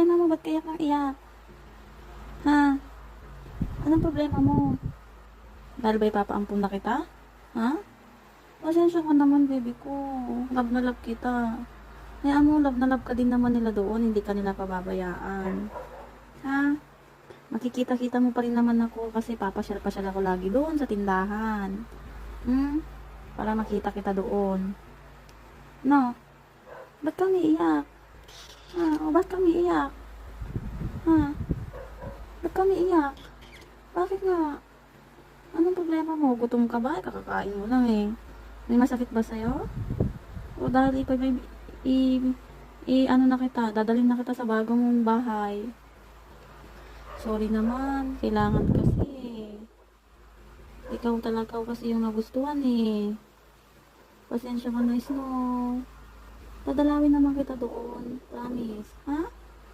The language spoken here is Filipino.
problema mo? Ba't kaya kang iyak? Ha? Anong problema mo? Dahil ba ipapaampun na kita? Ha? Pasensya ka naman, baby ko. Love na love kita. Hayaan mo, love na love ka din naman nila doon. Hindi ka nila pababayaan. Ha? Makikita-kita mo pa rin naman ako kasi papasyal-pasyal ako lagi doon sa tindahan. Hmm? Para makita kita doon. No? Ba't kang iiyak? Ha? O ba't kang iiyak? Ha? Ba't kang iiyak? Bakit nga? Anong problema mo? Gutom ka ba? Kakakain mo lang eh. May masakit ba sa'yo? O dahil ano na kita, dadalhin na kita sa bagong mong bahay. Sorry naman, kailangan kasi. Ikaw talaga kasi yung nagustuhan eh. Pasensya ka na, Snow. Dadalawin naman kita doon. Promise. Ha?